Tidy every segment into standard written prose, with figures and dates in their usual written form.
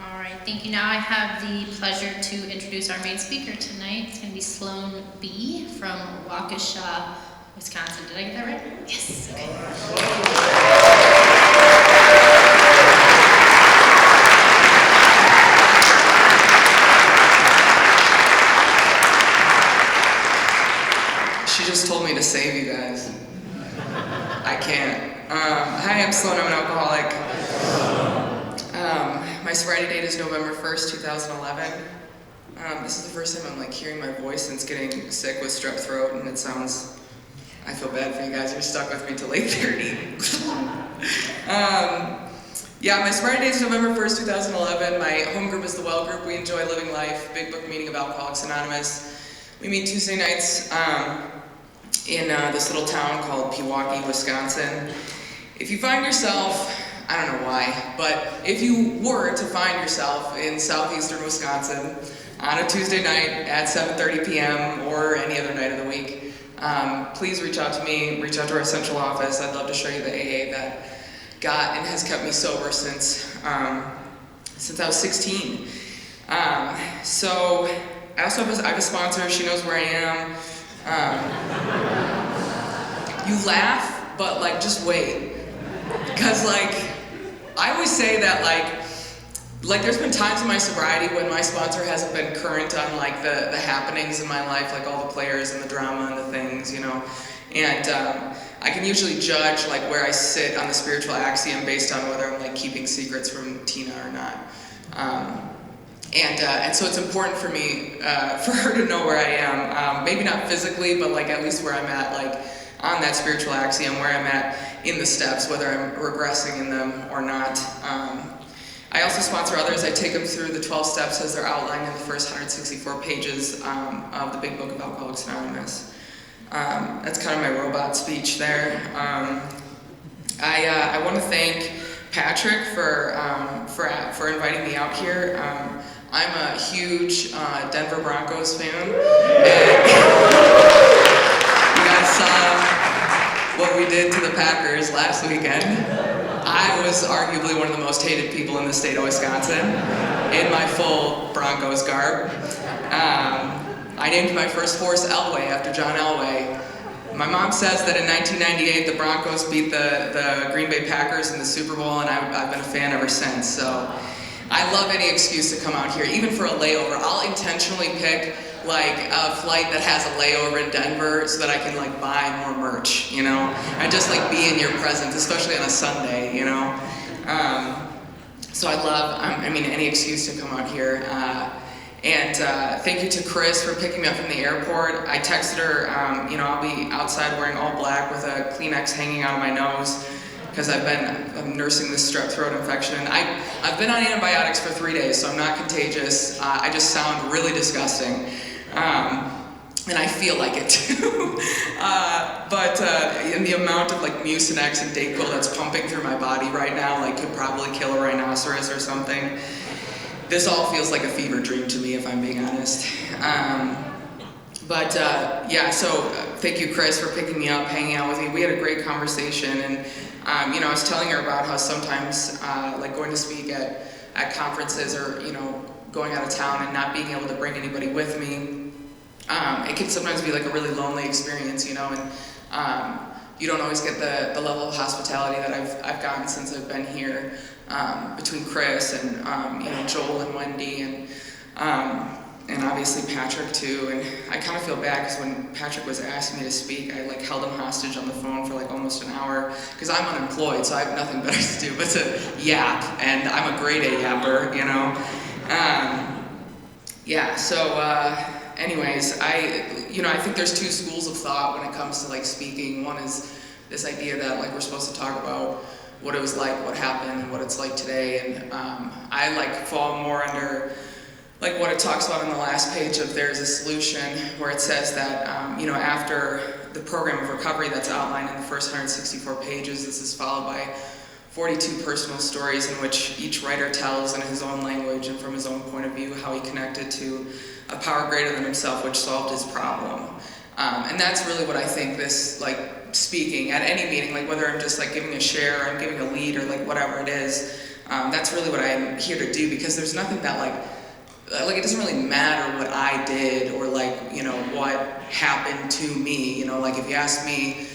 All right, thank you. Now I have the pleasure to introduce our main speaker tonight. It's going to be Sloan B from Waukesha, Wisconsin. Did I get that right? Yes. Okay. She just told me to save you guys. I can't. Hi, I'm Sloan. I'm an alcoholic. My sobriety date is November 1st, 2011. This is the first time I'm hearing my voice since getting sick with strep throat, and it sounds, I feel bad for you guys. You're stuck with me till 8:30. My sobriety date is November 1st, 2011. My home group is the Well Group. We enjoy living life. Big book meeting of Alcoholics Anonymous. We meet Tuesday nights in this little town called Pewaukee, Wisconsin. If you find yourself, I don't know why, but if you were to find yourself in southeastern Wisconsin on a Tuesday night at 7:30 p.m. or any other night of the week, please reach out to me, reach out to our central office. I'd love to show you the AA that got and has kept me sober since I was 16. So I also have a sponsor. She knows where I am. You laugh, but just wait. Because I always say that there's been times in my sobriety when my sponsor hasn't been current on the happenings in my life, all the players and the drama and the things, and I can usually judge where I sit on the spiritual axiom based on whether I'm keeping secrets from Tina or not. And so it's important for me, for her to know where I am. Maybe not physically, but at least where I'm at, on that spiritual axiom, where I'm at in the steps, whether I'm regressing in them or not. I also sponsor others. I take them through the 12 steps as they're outlined in the first 164 pages of the Big Book of Alcoholics Anonymous. That's kind of my robot speech there. I want to thank Patrick for inviting me out here. I'm a huge Denver Broncos fan. You guys saw what we did to the Packers last weekend. I was arguably one of the most hated people in the state of Wisconsin in my full Broncos garb. I named my first horse Elway after John Elway. My mom says that in 1998 the Broncos beat the Green Bay Packers in the Super Bowl, and I've been a fan ever since. So I love any excuse to come out here, even for a layover. I'll intentionally pick a flight that has a layover in Denver so that I can buy more merch, and just be in your presence, especially on a Sunday, So I love, any excuse to come out here. And thank you to Chris for picking me up from the airport. I texted her, I'll be outside wearing all black with a Kleenex hanging out of my nose because I'm nursing this strep throat infection. And I've been on antibiotics for 3 days, so I'm not contagious. I just sound really disgusting. And I feel like it too. But in the amount of Mucinex and Dayquil that's pumping through my body right now, could probably kill a rhinoceros or something. This all feels like a fever dream to me, if I'm being honest. So thank you, Chris, for picking me up, hanging out with me. We had a great conversation, and I was telling her about how sometimes, going to speak at conferences or, going out of town and not being able to bring anybody with me, it can sometimes be a really lonely experience, and you don't always get the level of hospitality that I've gotten since I've been here, between Chris and Joel and Wendy and obviously Patrick too. And I kind of feel bad because when Patrick was asking me to speak, I held him hostage on the phone for almost an hour because I'm unemployed, so I have nothing better to do but to yap, and I'm a grade A yapper, Anyways, I think there's two schools of thought when it comes to speaking. One is this idea that we're supposed to talk about what it was like, what happened, and what it's like today. And I fall more under what it talks about on the last page of There's a Solution, where it says that after the program of recovery that's outlined in the first 164 pages, this is followed by 42 personal stories in which each writer tells in his own language and from his own point of view how he connected to a power greater than himself which solved his problem. And that's really what I think this speaking at any meeting, whether I'm just giving a share or I'm giving a lead or whatever it is, That's really what I'm here to do, because there's nothing that like it doesn't really matter what I did or what happened to me. Like if you asked me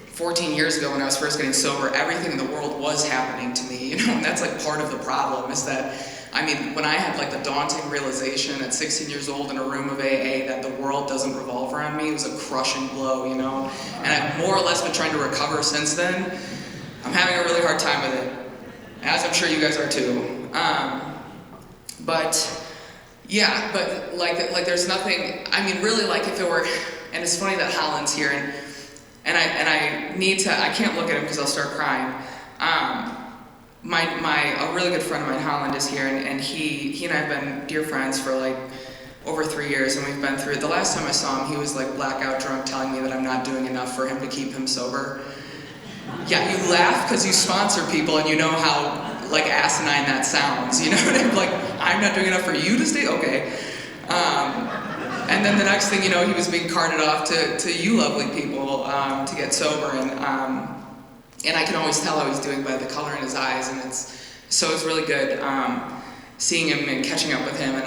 14 years ago when I was first getting sober, everything in the world was happening to me, and that's like part of the problem is that, when I had like the daunting realization at 16 years old in a room of AA that the world doesn't revolve around me, it was a crushing blow, and I've more or less been trying to recover since then. I'm having a really hard time with it, as I'm sure you guys are too. But there's nothing, really, like if it were, and it's funny that Holland's here, and I can't look at him because I'll start crying. A really good friend of mine, Holland, is here, and he and I have been dear friends for like over 3 years, and we've been through it. The last time I saw him, he was like blackout drunk telling me that I'm not doing enough for him to keep him sober. Yeah, you laugh because you sponsor people and you know how like asinine that sounds, Like, I'm not doing enough for you to stay? Okay. And then the next thing you know, he was being carted off to you lovely people to get sober, and I can always tell how he's doing by the color in his eyes, and it's really good seeing him and catching up with him, and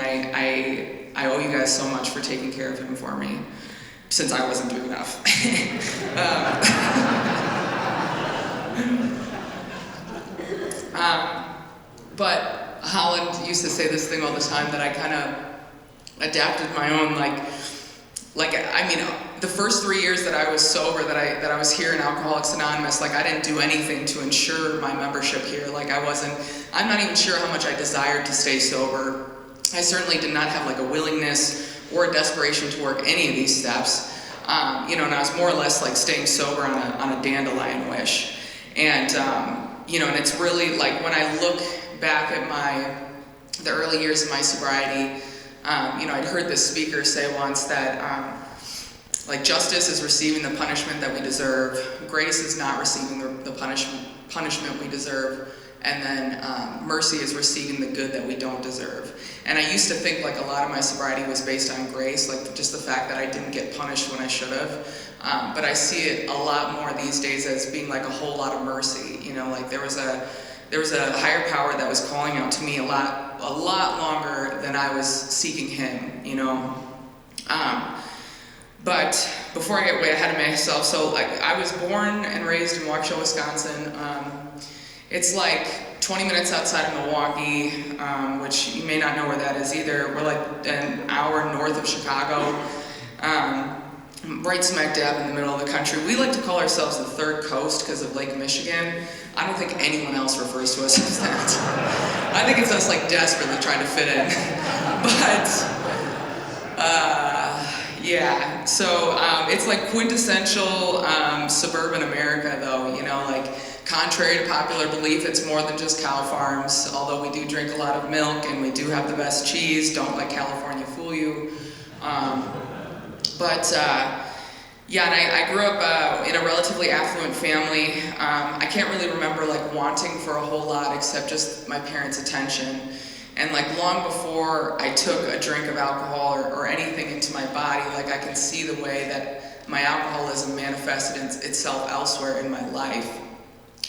I owe you guys so much for taking care of him for me, since I wasn't doing enough. But Holland used to say this thing all the time that I kind of adapted my own, the first 3 years that I was sober, that I was here in Alcoholics Anonymous, I didn't do anything to ensure my membership here. I'm not even sure how much I desired to stay sober. I certainly did not have a willingness or a desperation to work any of these steps. And I was more or less staying sober on a dandelion wish. And, and it's really when I look back at the early years of my sobriety, I'd heard this speaker say once that, justice is receiving the punishment that we deserve, grace is not receiving the punishment we deserve, and then mercy is receiving the good that we don't deserve. And I used to think a lot of my sobriety was based on grace, just the fact that I didn't get punished when I should have. But I see it a lot more these days as being a whole lot of mercy. There was a higher power that was calling out to me a lot longer than I was seeking him, But before I get way ahead of myself, so I was born and raised in Waukesha, Wisconsin. It's 20 minutes outside of Milwaukee, which you may not know where that is either. We're an hour north of Chicago, right smack dab in the middle of the country. We like to call ourselves the Third Coast because of Lake Michigan. I don't think anyone else refers to us as that. I think it's us desperately trying to fit in. Yeah, so it's quintessential suburban America though, contrary to popular belief, it's more than just cow farms, although we do drink a lot of milk and we do have the best cheese, don't let California fool you. Yeah, and I grew up in a relatively affluent family. I can't really remember wanting for a whole lot except just my parents' attention. And long before I took a drink of alcohol or anything into my body, I can see the way that my alcoholism manifested itself elsewhere in my life.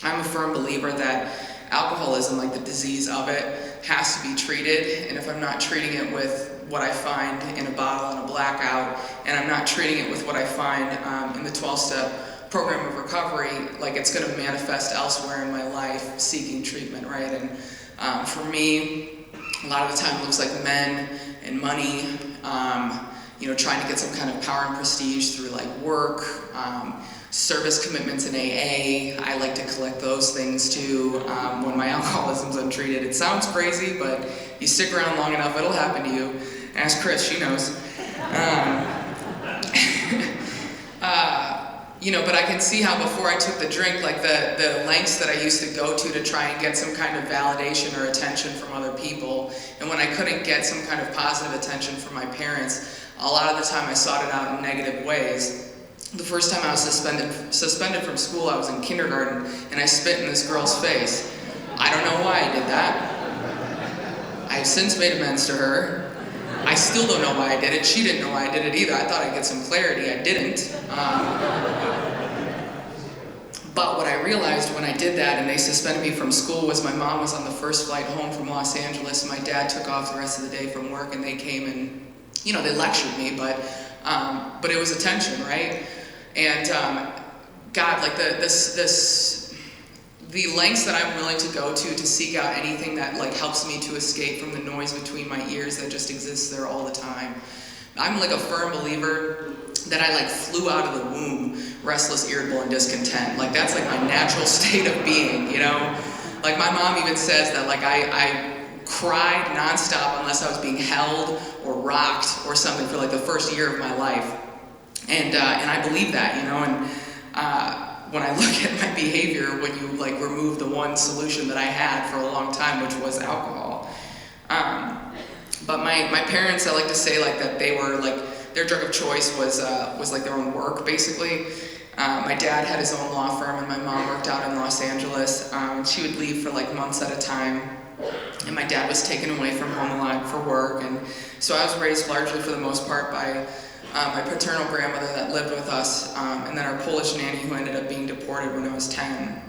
I'm a firm believer that alcoholism, the disease of it, has to be treated. And if I'm not treating it with what I find in a bottle and a blackout, and I'm not treating it with what I find in the 12-step program of recovery, it's going to manifest elsewhere in my life seeking treatment, right? And for me, a lot of the time it looks like men and money, trying to get some kind of power and prestige through work, service commitments in AA. I like to collect those things too when my alcoholism's untreated. It sounds crazy, but you stick around long enough, it'll happen to you. Ask Chris, she knows. But I can see how before I took the drink, the lengths that I used to go to try and get some kind of validation or attention from other people. And when I couldn't get some kind of positive attention from my parents, a lot of the time I sought it out in negative ways. The first time I was suspended from school, I was in kindergarten, and I spit in this girl's face. I don't know why I did that. I've since made amends to her. I still don't know why I did it. She didn't know why I did it either. I thought I'd get some clarity. I didn't. But what I realized when I did that and they suspended me from school was my mom was on the first flight home from Los Angeles, and my dad took off the rest of the day from work, and they came and, they lectured me, but it was attention, right? And God, like the lengths that I'm willing to go to seek out anything that like helps me to escape from the noise between my ears that just exists there all the time. I'm like a firm believer that I like flew out of the womb restless, irritable, and discontent. Like that's like my natural state of being, Like my mom even says that like I cried nonstop unless I was being held or rocked or something for like the first year of my life. And I believe that, and when I look at my behavior, when you like remove the one solution that I had for a long time, which was alcohol. But my parents, I like to say like that they were like, their drug of choice was like their own work, basically. My dad had his own law firm, and my mom worked out in Los Angeles. And she would leave for like months at a time, and my dad was taken away from home a lot for work. And so I was raised largely, for the most part, by my paternal grandmother that lived with us, and then our Polish nanny who ended up being deported when I was 10.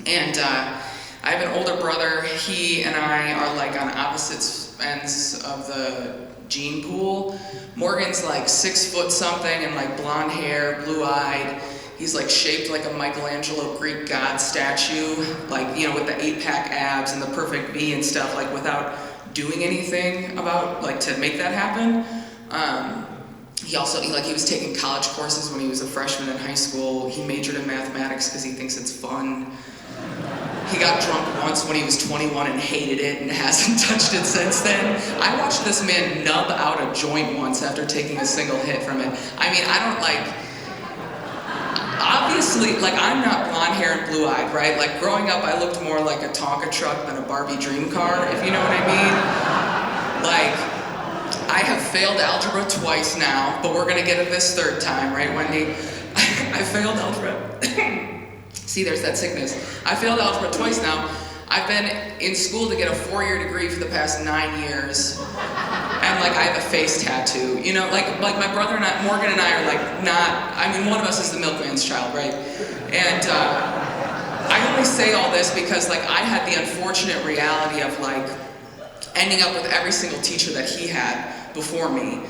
And I have an older brother. He and I are like on opposite ends of the gene pool. Morgan's like 6 foot something and like blonde hair, blue-eyed. He's like shaped like a Michelangelo Greek god statue, like, with the 8-pack abs and the perfect V and stuff, like without doing anything about, like, to make that happen. He was taking college courses when he was a freshman in high school. He majored in mathematics because he thinks it's fun. He got drunk once when he was 21 and hated it and hasn't touched it since then. I watched this man nub out a joint once after taking a single hit from it. I mean, I don't like... Obviously, like, I'm not blonde hair and blue-eyed, right? Like, growing up, I looked more like a Tonka truck than a Barbie dream car, if you know what I mean. Like, I have failed algebra twice now, but we're gonna get it this third time, right, Wendy? I failed algebra. See, there's that sickness. I failed algebra twice now. I've been in school to get a 4-year degree for the past 9 years. And like I have a face tattoo. Like my brother and I, Morgan and I are like not, one of us is the milkman's child, right? And I only say all this because like I had the unfortunate reality of like ending up with every single teacher that he had before me.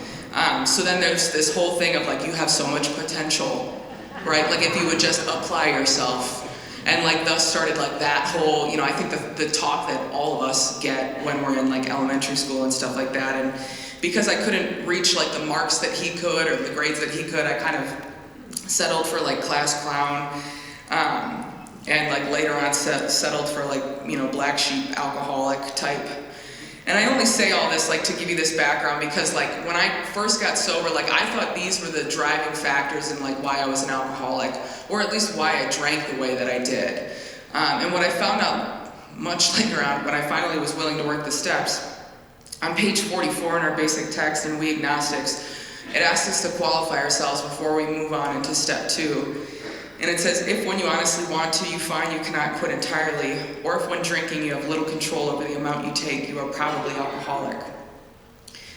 So then there's this whole thing of like, you have so much potential, right? Like if you would just apply yourself. And like thus started like that whole, I think the talk that all of us get when we're in like elementary school and stuff like that. And because I couldn't reach like the marks that he could or the grades that he could, I kind of settled for like class clown. And like later on settled for like, black sheep alcoholic type. And I only say all this like to give you this background because like when I first got sober, like I thought these were the driving factors in like why I was an alcoholic, or at least why I drank the way that I did. And what I found out much later on when I finally was willing to work the steps, on page 44 in our basic text in We Agnostics, it asks us to qualify ourselves before we move on into step 2. And it says, if when you honestly want to, you find you cannot quit entirely, or if when drinking you have little control over the amount you take, you are probably alcoholic.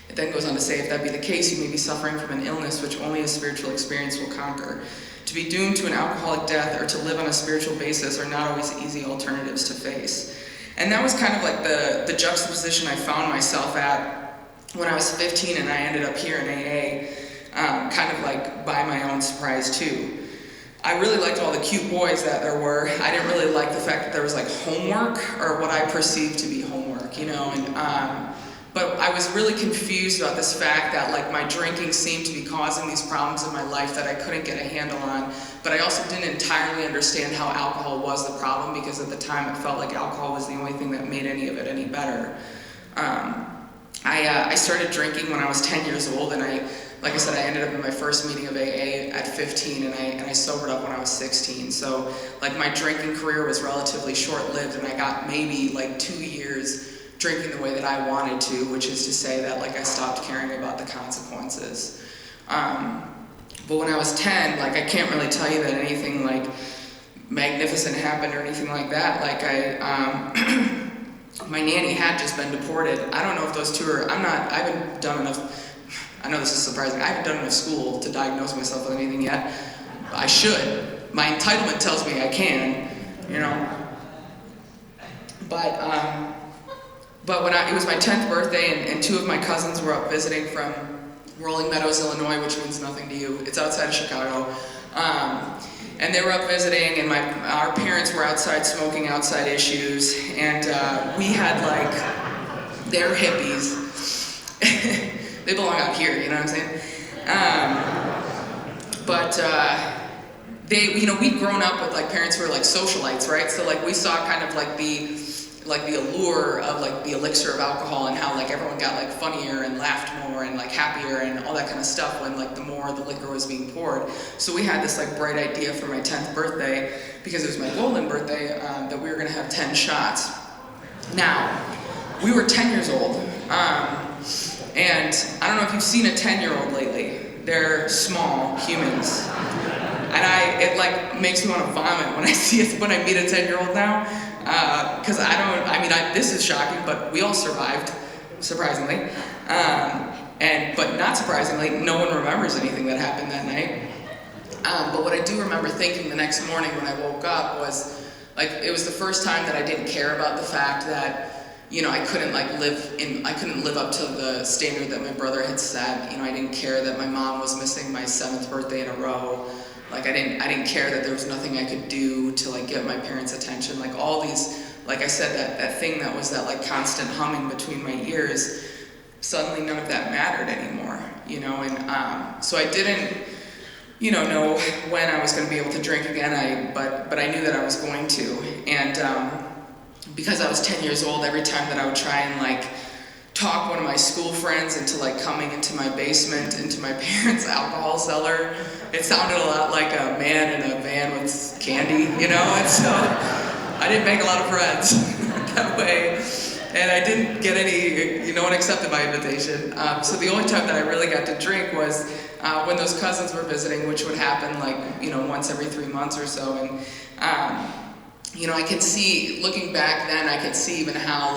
It then goes on to say, if that be the case, you may be suffering from an illness which only a spiritual experience will conquer. To be doomed to an alcoholic death or to live on a spiritual basis are not always easy alternatives to face. And that was kind of like the juxtaposition I found myself at when I was 15 and I ended up here in AA, kind of like by my own surprise too. I really liked all the cute boys that there were. I didn't really like the fact that there was like homework, or what I perceived to be homework, but I was really confused about this fact that like my drinking seemed to be causing these problems in my life that I couldn't get a handle on, but I also didn't entirely understand how alcohol was the problem, because at the time it felt like alcohol was the only thing that made any of it any better. I started drinking when I was 10 years old, and like I said, I ended up in my first meeting of AA at 15, and I sobered up when I was 16. So like my drinking career was relatively short-lived, and I got maybe like 2 years drinking the way that I wanted to, which is to say that like I stopped caring about the consequences. But when I was 10, like I can't really tell you that anything like magnificent happened or anything like that. Like my nanny had just been deported. I don't know if those two are, I haven't done enough, I know this is surprising, I haven't done enough school to diagnose myself with anything yet. I should. my entitlement tells me I can, you know. But when it was my 10th birthday, and 2 of my cousins were up visiting from Rolling Meadows, Illinois, which means nothing to you. It's outside of Chicago. And they were up visiting, and our parents were outside smoking outside issues, and we had like, they're hippies. They belong out here, you know what I'm saying? We'd grown up with like parents who were like socialites, right? So like we saw kind of like the allure of like the elixir of alcohol, and how like everyone got like funnier and laughed more and like happier and all that kind of stuff when like the more the liquor was being poured. So we had this like bright idea for my 10th birthday, because it was my golden birthday, that we were gonna have 10 shots. Now, we were 10 years old, and I don't know if you've seen a 10-year-old lately. They're small humans. And it like makes me want to vomit when I meet a 10-year-old now, because this is shocking, but we all survived, surprisingly, but not surprisingly, no one remembers anything that happened that night. But what I do remember thinking the next morning when I woke up was, like, it was the first time that I didn't care about the fact that, you know, I couldn't live up to the standard that my brother had set. You know, I didn't care that my mom was missing my 7th birthday in a row. Like, I didn't care that there was nothing I could do to like get my parents' attention. Like all these, like I said, that thing that was that like constant humming between my ears, suddenly none of that mattered anymore, you know. And so I didn't, you know when I was going to be able to drink again. But I knew that I was going to. And because I was 10 years old, every time that I would try and like talk one of my school friends into like coming into my basement, into my parents' alcohol cellar, it sounded a lot like a man in a van with candy, you know. And so I didn't make a lot of friends that way, and I didn't get any, no one accepted my invitation. So the only time that I really got to drink was when those cousins were visiting, which would happen like, you know, once every 3 months or so. And you know, I could see, looking back then, I could see even how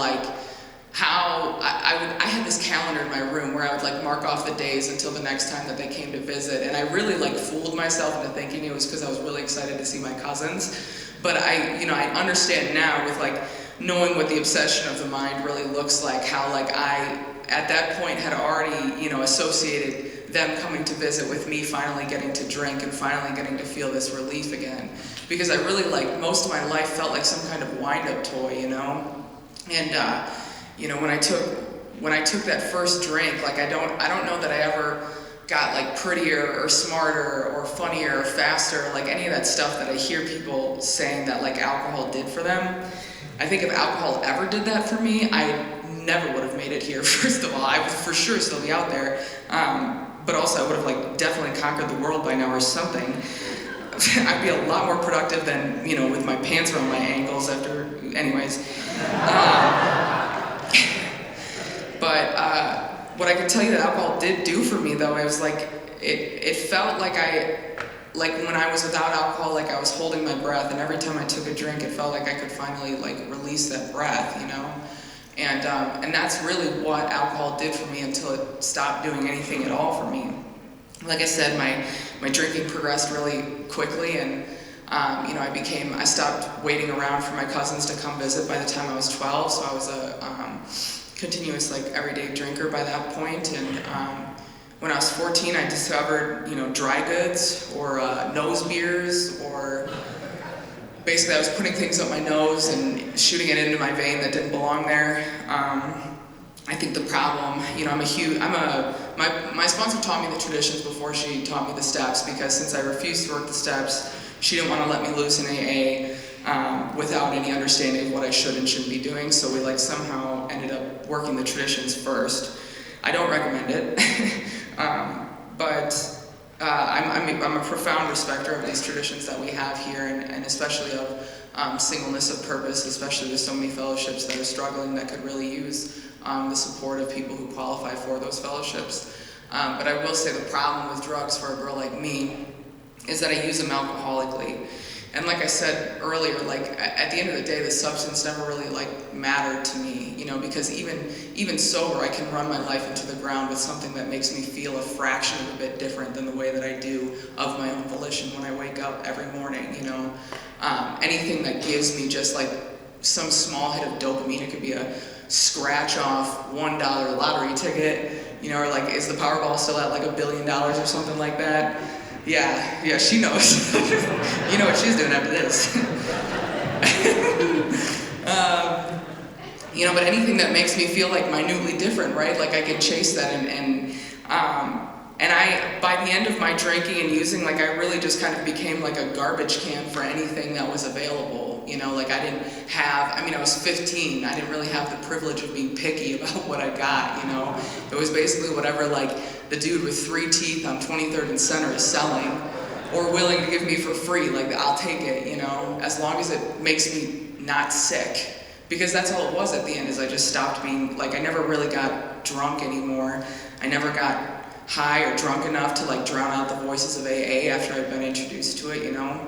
I had this calendar in my room where I would like mark off the days until the next time that they came to visit, and I really like fooled myself into thinking it was because I was really excited to see my cousins. But I understand now, with like knowing what the obsession of the mind really looks like, how like I at that point had already, you know, associated them coming to visit with me finally getting to drink and finally getting to feel this relief again, because I really, like, most of my life felt like some kind of wind-up toy, you know. And you know, when I took that first drink, like I don't know that I ever got like prettier or smarter or funnier or faster, like any of that stuff that I hear people saying that like alcohol did for them. I think if alcohol ever did that for me, I never would have made it here. First of all, I would for sure still be out there, but also I would have like definitely conquered the world by now or something. I'd be a lot more productive than, you know, with my pants around my ankles after, anyways. But what I can tell you that alcohol did do for me, though, it was like, it felt like when I was without alcohol, like I was holding my breath, and every time I took a drink, it felt like I could finally like release that breath, you know? And that's really what alcohol did for me until it stopped doing anything at all for me. Like I said, my drinking progressed really quickly, and you know, I stopped waiting around for my cousins to come visit by the time I was 12, so I was a continuous, like, everyday drinker by that point. And when I was 14, I discovered, you know, dry goods or nose beers, or basically I was putting things up my nose and shooting it into my vein that didn't belong there. I think the problem, you know, my sponsor taught me the traditions before she taught me the steps, because since I refused to work the steps, she didn't want to let me loose in AA without any understanding of what I should and shouldn't be doing. So we like somehow ended up working the traditions first. I don't recommend it, but I'm a profound respecter of these traditions that we have here, and especially of singleness of purpose, especially with so many fellowships that are struggling that could really use the support of people who qualify for those fellowships. But I will say the problem with drugs for a girl like me is that I use them alcoholically. And like I said earlier, like at the end of the day, the substance never really like mattered to me, you know, because even sober, I can run my life into the ground with something that makes me feel a fraction of a bit different than the way that I do of my own volition when I wake up every morning, you know. Anything that gives me just like some small hit of dopamine, it could be a scratch off $1 lottery ticket, you know, or like, is the Powerball still at like $1 billion or something like that? Yeah, she knows. You know what she's doing after this. You know, but anything that makes me feel like minutely different, right? Like I could chase that and I, by the end of my drinking and using, like I really just kind of became like a garbage can for anything that was available. You know, like I didn't have, I mean, I was 15. I didn't really have the privilege of being picky about what I got, you know. It was basically whatever, like, the dude with 3 teeth on 23rd and Center is selling or willing to give me for free. Like, I'll take it, you know, as long as it makes me not sick. Because that's all it was at the end, is I just stopped being, like, I never really got drunk anymore. I never got high or drunk enough to, like, drown out the voices of AA after I'd been introduced to it, you know.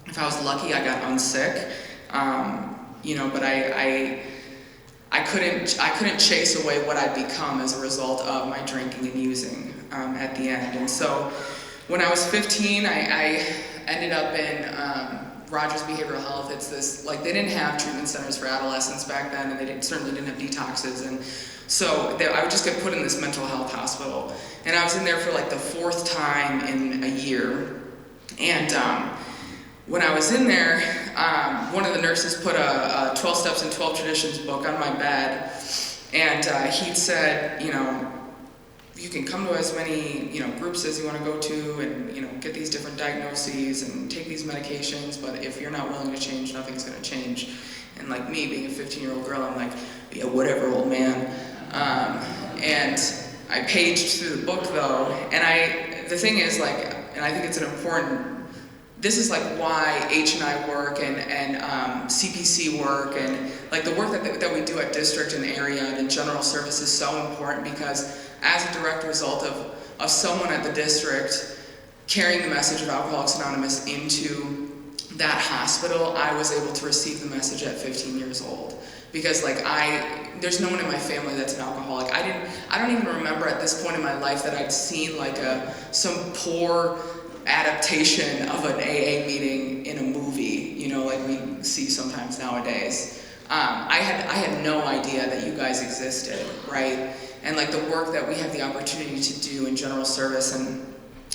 If I was lucky, I got unsick, you know, but I couldn't chase away what I'd become as a result of my drinking and using at the end. And so when I was 15, I ended up in Rogers Behavioral Health. It's this, like, they didn't have treatment centers for adolescents back then, and they certainly didn't have detoxes. And so I would just get put in this mental health hospital. And I was in there for like the 4th time in a year. And when I was in there, one of the nurses put a 12 Steps and 12 Traditions book on my bed, and he'd said, you know, you can come to as many, you know, groups as you want to go to, and, you know, get these different diagnoses and take these medications, but if you're not willing to change, nothing's going to change. And like me, being a 15-year-old girl, I'm like, yeah, whatever, old man. And I paged through the book though, and the thing is, like, and I think it's an important, this is like why H&I work and CPC work and like the work that we do at district and area and in general service is so important, because as a direct result of someone at the district carrying the message of Alcoholics Anonymous into that hospital, I was able to receive the message at 15 years old. Because like there's no one in my family that's an alcoholic. I don't even remember at this point in my life that I'd seen like some poor adaptation of an AA meeting in a movie, you know, like we see sometimes nowadays. I had no idea that you guys existed, right? And like the work that we have the opportunity to do in general service, and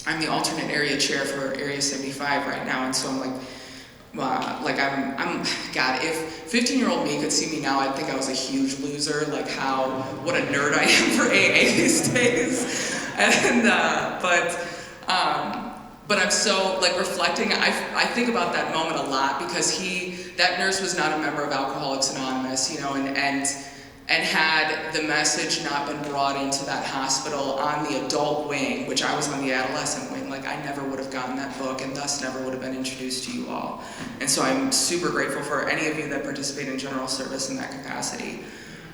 I'm the alternate area chair for Area 75 right now, and so I'm like, God, if 15-year-old me could see me now, I'd think I was a huge loser, like what a nerd I am for AA these days. And, but I'm so, like, reflecting, I think about that moment a lot, because that nurse was not a member of Alcoholics Anonymous, you know, and had the message not been brought into that hospital on the adult wing, which I was on the adolescent wing, like I never would have gotten that book and thus never would have been introduced to you all. And so I'm super grateful for any of you that participate in general service in that capacity.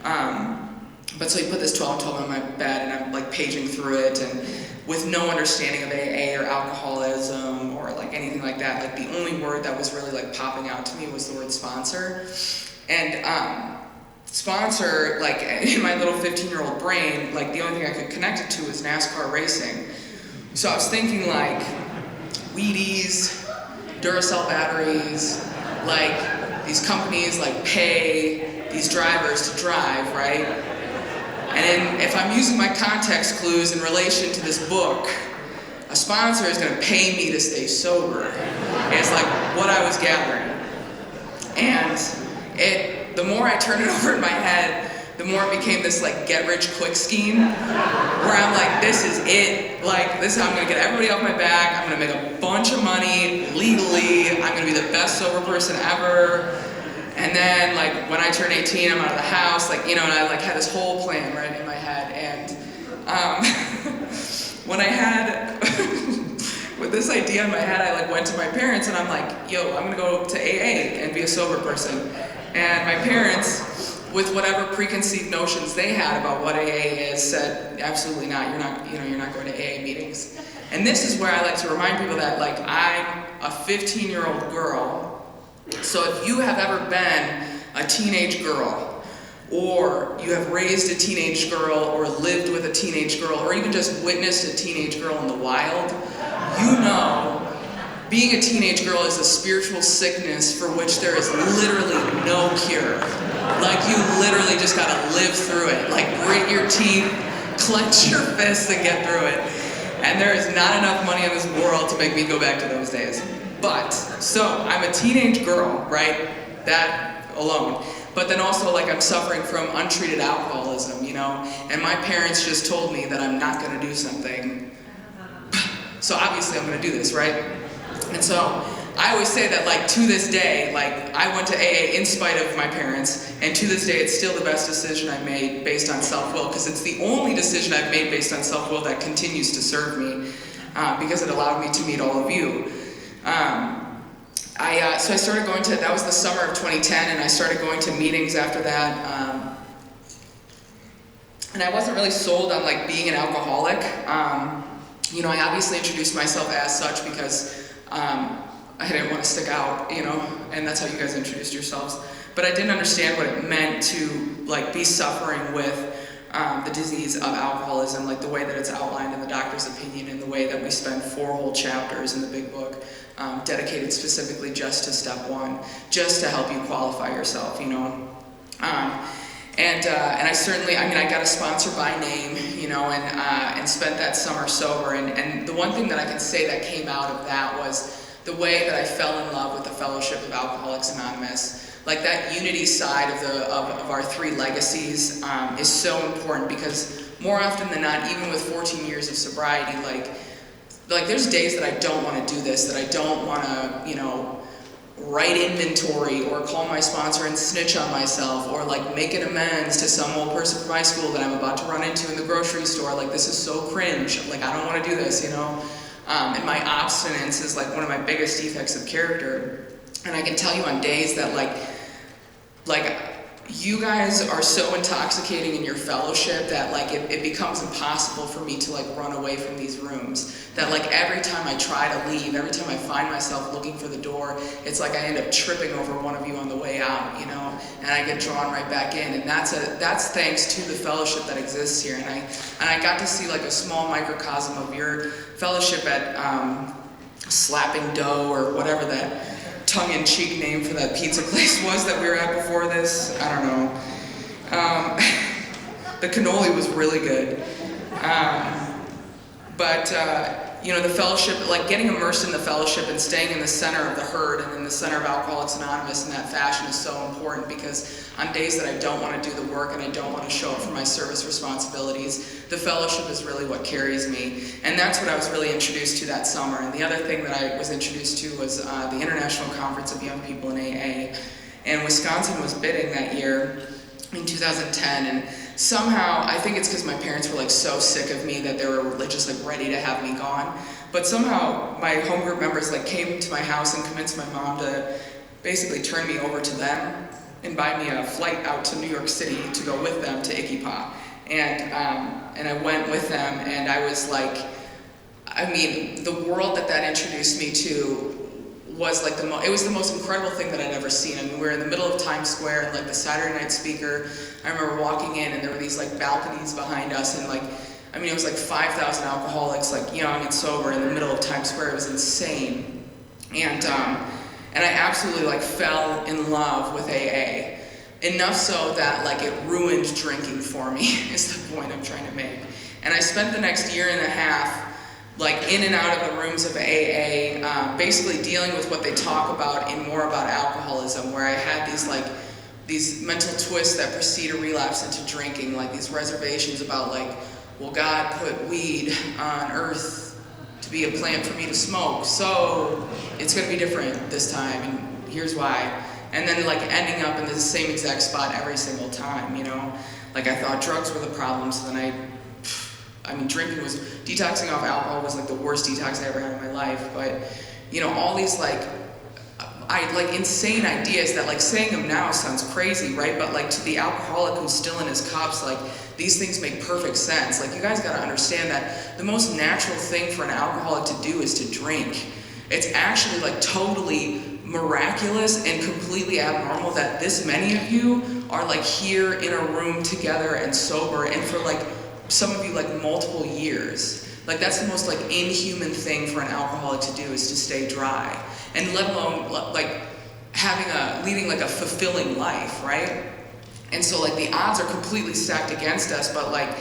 But so he put this 12 and 12 on my bed, and I'm like paging through it, and with no understanding of AA or alcoholism or like anything like that, like the only word that was really like popping out to me was the word sponsor. And sponsor, like in my little 15-year-old brain, like the only thing I could connect it to was NASCAR racing. So I was thinking like Wheaties, Duracell batteries, like these companies like pay these drivers to drive, right? And if I'm using my context clues in relation to this book, a sponsor is going to pay me to stay sober. And it's like what I was gathering. And the more I turned it over in my head, the more it became this like get-rich-quick scheme, where I'm like, this is it. Like, this is how I'm going to get everybody off my back. I'm going to make a bunch of money legally. I'm going to be the best sober person ever. And then, like, when I turn 18, I'm out of the house, like, you know, and I, like, had this whole plan right in my head. And when I had, with this idea in my head, I, like, went to my parents, and I'm like, yo, I'm gonna go to AA and be a sober person. And my parents, with whatever preconceived notions they had about what AA is, said, absolutely not. You're not going to AA meetings. And this is where I like to remind people that, like, I'm a 15-year-old girl. So if you have ever been a teenage girl, or you have raised a teenage girl, or lived with a teenage girl, or even just witnessed a teenage girl in the wild, you know being a teenage girl is a spiritual sickness for which there is literally no cure. Like, you literally just gotta live through it. Like, grit your teeth, clench your fists, and get through it. And there is not enough money in this world to make me go back to those days. But, so, I'm a teenage girl, right? That alone. But then also, like, I'm suffering from untreated alcoholism, you know? And my parents just told me that I'm not gonna do something. So obviously I'm gonna do this, right? And so I always say that, like, to this day, like, I went to AA in spite of my parents, and to this day it's still the best decision I've made based on self-will, because it's the only decision I've made based on self-will that continues to serve me, because it allowed me to meet all of you. So I started going to, that was the summer of 2010, and I started going to meetings after that. And I wasn't really sold on, like, being an alcoholic. You know, I obviously introduced myself as such because I didn't want to stick out, you know, and that's how you guys introduced yourselves. But I didn't understand what it meant to, like, be suffering with the disease of alcoholism, like the way that it's outlined in the doctor's opinion, and the way that we spend 4 whole chapters in the big book dedicated specifically just to step 1, just to help you qualify yourself, you know. And I certainly, I mean, I got a sponsor by name, you know, and spent that summer sober. And the one thing that I can say that came out of that was the way that I fell in love with the Fellowship of Alcoholics Anonymous. Like, that unity side of our 3 legacies is so important, because more often than not, even with 14 years of sobriety, like there's days that I don't want to do this, that I don't want to, you know, write inventory or call my sponsor and snitch on myself, or like make an amends to some old person from high school that I'm about to run into in the grocery store. Like, this is so cringe. Like, I don't want to do this, you know? And my obstinance is like one of my biggest defects of character. And I can tell you on days that like you guys are so intoxicating in your fellowship that like it becomes impossible for me to like run away from these rooms. That like every time I try to leave, every time I find myself looking for the door, it's like I end up tripping over one of you on the way out, you know, and I get drawn right back in. And that's thanks to the fellowship that exists here. And I got to see like a small microcosm of your fellowship at Slapping Dough, or whatever that tongue-in-cheek name for that pizza place was that we were at before this. I don't know. The cannoli was really good. You know, the fellowship, like getting immersed in the fellowship and staying in the center of the herd and in the center of Alcoholics Anonymous in that fashion is so important, because on days that I don't want to do the work and I don't want to show up for my service responsibilities, the fellowship is really what carries me. And that's what I was really introduced to that summer. And the other thing that I was introduced to was the International Conference of Young People in AA. And Wisconsin was bidding that year in 2010, and somehow, I think it's because my parents were like so sick of me that they were just like ready to have me gone. But somehow my home group members like came to my house and convinced my mom to basically turn me over to them and buy me a flight out to New York City to go with them to Ikipa. And I went with them, and I was like, I mean, the world that introduced me to was like it was the most incredible thing that I'd ever seen. I mean, we were in the middle of Times Square, and like the Saturday night speaker, I remember walking in and there were these like balconies behind us, and like, I mean, it was like 5,000 alcoholics, like young and sober, in the middle of Times Square. It was insane. And I absolutely like fell in love with AA. Enough so that like it ruined drinking for me, is the point I'm trying to make. And I spent the next year and a half like in and out of the rooms of AA, basically dealing with what they talk about in More About Alcoholism, where I had these mental twists that precede a relapse into drinking, like these reservations about like, well, God put weed on earth to be a plant for me to smoke, so it's gonna be different this time, and here's why. And then like ending up in the same exact spot every single time, you know? Like, I thought drugs were the problem, so then I mean, detoxing off alcohol was like the worst detox I ever had in my life. But, you know, all these like insane ideas that like saying them now sounds crazy, right? But like to the alcoholic who's still in his cups, like these things make perfect sense. Like, you guys gotta understand that the most natural thing for an alcoholic to do is to drink. It's actually like totally miraculous and completely abnormal that this many of you are like here in a room together and sober, and for like some of you like multiple years. Like that's the most like inhuman thing for an alcoholic to do, is to stay dry, and let alone like leading like a fulfilling life, right? And so like the odds are completely stacked against us, but like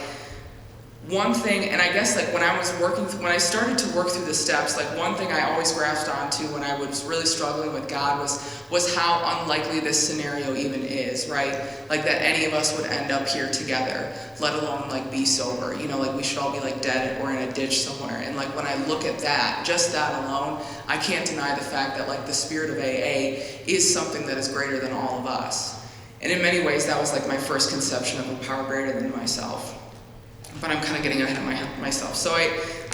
one thing, and I guess like when I started to work through the steps, like one thing I always grasped onto when I was really struggling with God was how unlikely this scenario even is, right? Like that any of us would end up here together, let alone like be sober. You know, like we should all be like dead or in a ditch somewhere. And like when I look at that, just that alone, I can't deny the fact that like the spirit of AA is something that is greater than all of us. And in many ways, that was like my first conception of a power greater than myself. But I'm kind of getting ahead of myself. So I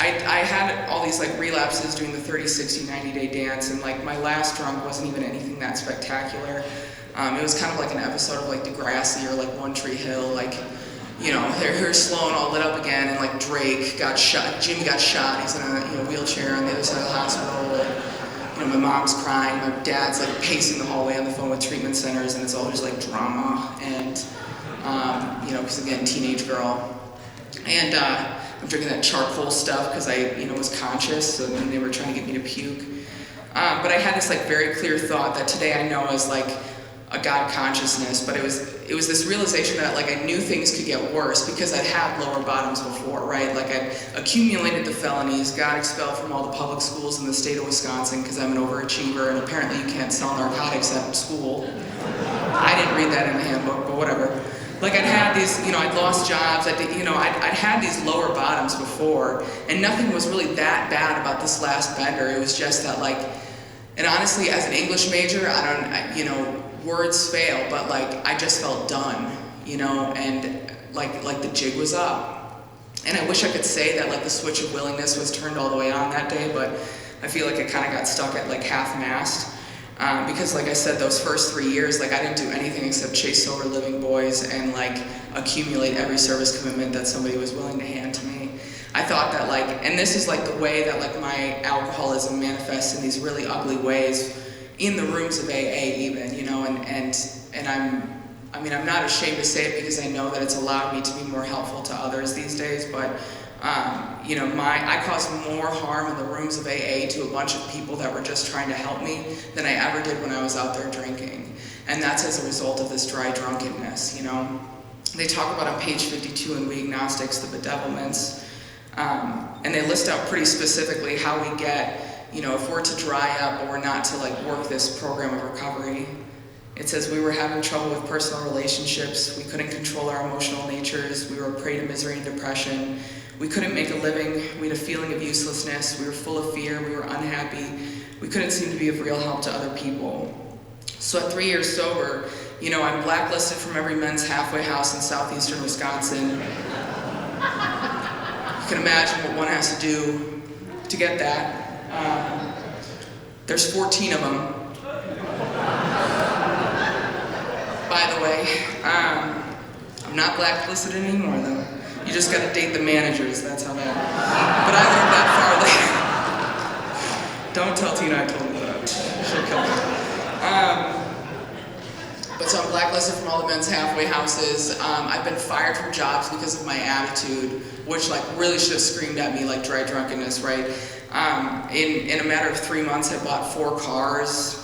had all these like relapses doing the 30, 60, 90-day dance, and like my last drunk wasn't even anything that spectacular. It was kind of like an episode of like Degrassi or like One Tree Hill, like, you know, here's Sloan all lit up again, and like Drake got shot, Jimmy got shot, he's in a wheelchair on the other side of the hospital, and, you know, my mom's crying, my dad's like pacing the hallway on the phone with treatment centers, and it's all just like drama, and, you know, because again, teenage girl. And I'm drinking that charcoal stuff because I, you know, was conscious, so then they were trying to get me to puke. But I had this like very clear thought that today I know is like a God consciousness, but it was this realization that like I knew things could get worse because I'd had lower bottoms before, right? Like I'd accumulated the felonies, got expelled from all the public schools in the state of Wisconsin because I'm an overachiever, and apparently you can't sell narcotics at school. I didn't read that in the handbook, but whatever. Like I'd had these, you know, I'd lost jobs, I'd had these lower bottoms before, and nothing was really that bad about this last bender. It was just that like, and honestly, as an English major, you know, words fail, but like I just felt done, you know, and like the jig was up. And I wish I could say that like the switch of willingness was turned all the way on that day, but I feel like I kind of got stuck at like half-mast. Because like I said, those first 3 years, like I didn't do anything except chase sober living boys and like accumulate every service commitment that somebody was willing to hand to me. I thought that like, and this is like the way that like my alcoholism manifests in these really ugly ways in the rooms of AA even, you know, and I'm not ashamed to say it because I know that it's allowed me to be more helpful to others these days, but you know, I caused more harm in the rooms of AA to a bunch of people that were just trying to help me than I ever did when I was out there drinking. And that's as a result of this dry drunkenness, you know. They talk about on page 52 in We Agnostics, the bedevilments, and they list out pretty specifically how we get, you know, if we're to dry up or not to like work this program of recovery. It says we were having trouble with personal relationships, we couldn't control our emotional natures, we were a prey to misery and depression, we couldn't make a living, we had a feeling of uselessness, we were full of fear, we were unhappy, we couldn't seem to be of real help to other people. So at 3 years sober, you know, I'm blacklisted from every men's halfway house in southeastern Wisconsin. You can imagine what one has to do to get that. There's 14 of them. By the way, I'm not blacklisted anymore though. You just gotta date the managers, that's how that. But I learned that far later. Don't tell Tina I told you that. She'll kill me. But so I'm blacklisted from all the men's halfway houses. I've been fired from jobs because of my attitude, which like really should have screamed at me like dry drunkenness, right? In a matter of 3 months, I bought 4 cars.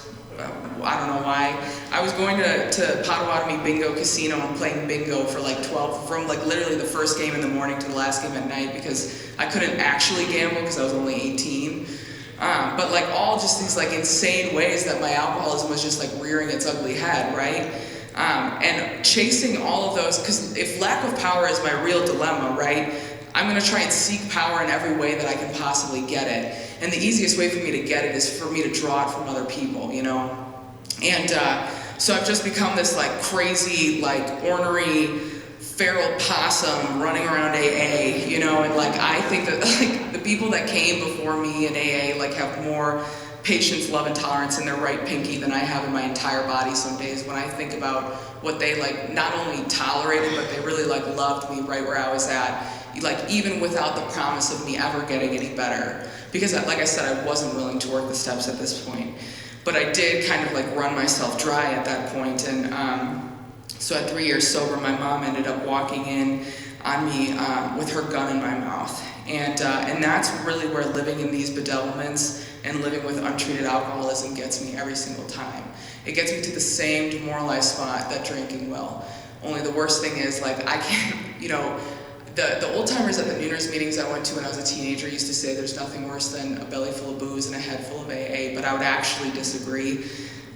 I don't know why. I was going to Potawatomi Bingo Casino and playing bingo for like 12, from like literally the first game in the morning to the last game at night because I couldn't actually gamble because I was only 18. But like all just these like insane ways that my alcoholism was just like rearing its ugly head, right? And chasing all of those, because if lack of power is my real dilemma, right? I'm gonna try and seek power in every way that I can possibly get it. And the easiest way for me to get it is for me to draw it from other people, you know? And so I've just become this like crazy, like ornery, feral possum running around AA, you know? And like I think that like the people that came before me in AA like have more patience, love, and tolerance in their right pinky than I have in my entire body some days when I think about what they like not only tolerated, but they really like loved me right where I was at, like even without the promise of me ever getting any better. Because like I said, I wasn't willing to work the steps at this point. But I did kind of like run myself dry at that point. And so at 3 years sober, my mom ended up walking in on me with her gun in my mouth. And that's really where living in these bedevilments and living with untreated alcoholism gets me every single time. It gets me to the same demoralized spot that drinking will. Only the worst thing is, like, I can't, the old timers at the New Year's meetings I went to when I was a teenager used to say there's nothing worse than a belly full of booze and a head full of AA, but I would actually disagree.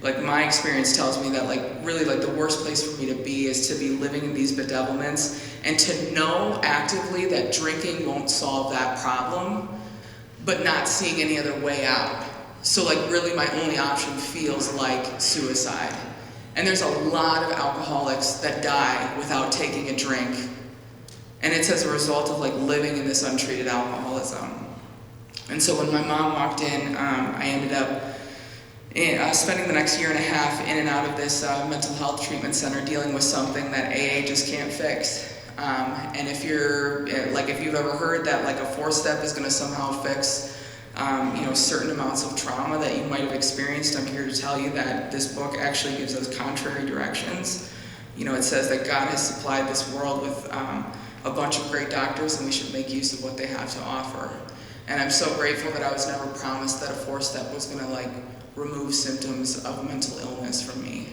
Like, my experience tells me that, like, really, like, the worst place for me to be is to be living in these bedevilments and to know actively that drinking won't solve that problem, but not seeing any other way out. So, like, really my only option feels like suicide. And there's a lot of alcoholics that die without taking a drink. And it's as a result of, like, living in this untreated alcoholism. And so when my mom walked in, I ended up spending the next year and a half in and out of this mental health treatment center dealing with something that AA just can't fix. And if you've ever heard that like a 4-step is going to somehow fix certain amounts of trauma that you might have experienced, I'm here to tell you that this book actually gives us contrary directions. It says that God has supplied this world with a bunch of great doctors, and we should make use of what they have to offer. And I'm so grateful that I was never promised that a 4-step was going to like remove symptoms of mental illness from me.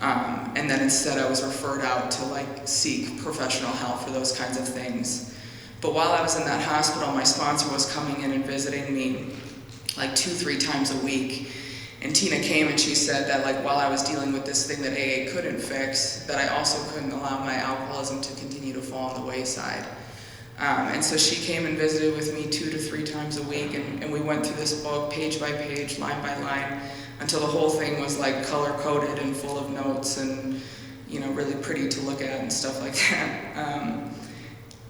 And then instead I was referred out to like seek professional help for those kinds of things. But while I was in that hospital, my sponsor was coming in and visiting me like 2-3 times a week. And Tina came and she said that like while I was dealing with this thing that AA couldn't fix, that I also couldn't allow my alcoholism to continue to fall on the wayside. And so she came and visited with me 2 to 3 times a week, and we went through this book page by page, line by line, until the whole thing was like color-coded and full of notes and, really pretty to look at and stuff like that.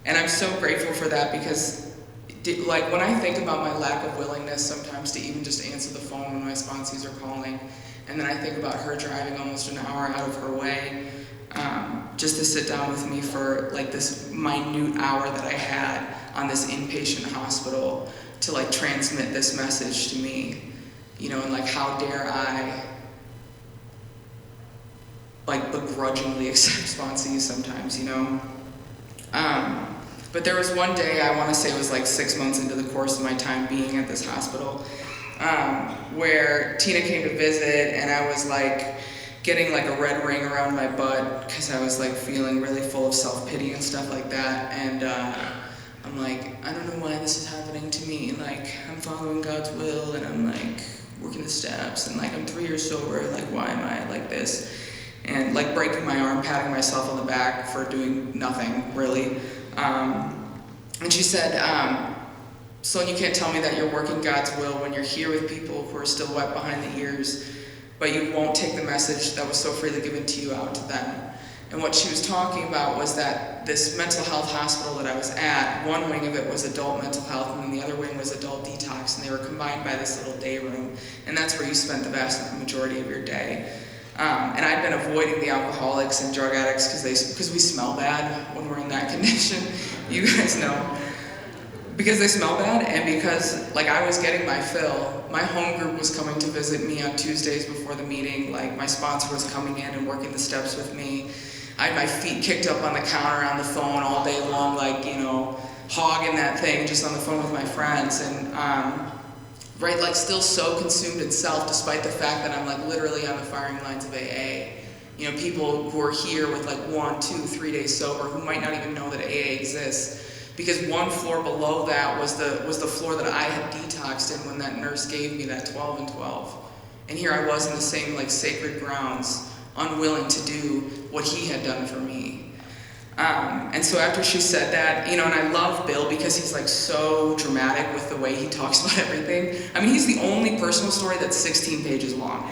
And I'm so grateful for that because, when I think about my lack of willingness sometimes to even just answer the phone when my sponsees are calling, and then I think about her driving almost an hour out of her way, just to sit down with me for like this minute hour that I had on this inpatient hospital to like transmit this message to me, and like how dare I like begrudgingly accept sponsees sometimes, But there was one day, I want to say it was like 6 months into the course of my time being at this hospital, where Tina came to visit and I was like getting like a red ring around my butt because I was like feeling really full of self-pity and stuff like that. And I'm like, I don't know why this is happening to me. Like, I'm following God's will and I'm like working the steps and like I'm 3 years sober. Like, why am I like this? And like breaking my arm, patting myself on the back for doing nothing really. And she said, Sloan, you can't tell me that you're working God's will when you're here with people who are still wet behind the ears, but you won't take the message that was so freely given to you out to them. And what she was talking about was that this mental health hospital that I was at, one wing of it was adult mental health, and then the other wing was adult detox, and they were combined by this little day room, and that's where you spent the vast majority of your day. And I'd been avoiding the alcoholics and drug addicts because we smell bad when we're in that condition. You guys know. Because they smell bad and because like I was getting my fill. My home group was coming to visit me on Tuesdays before the meeting. Like my sponsor was coming in and working the steps with me. I had my feet kicked up on the counter on the phone all day long, like, hogging that thing just on the phone with my friends. And right, like still so consumed in self, despite the fact that I'm like literally on the firing lines of AA. People who are here with like 1, 2, 3 days sober who might not even know that AA exists. Because one floor below that was the floor that I had detoxed in when that nurse gave me that 12 and 12. And here I was in the same like sacred grounds, unwilling to do what he had done for me. And so after she said that, and I love Bill because he's like so dramatic with the way he talks about everything. I mean, he's the only personal story that's 16 pages long,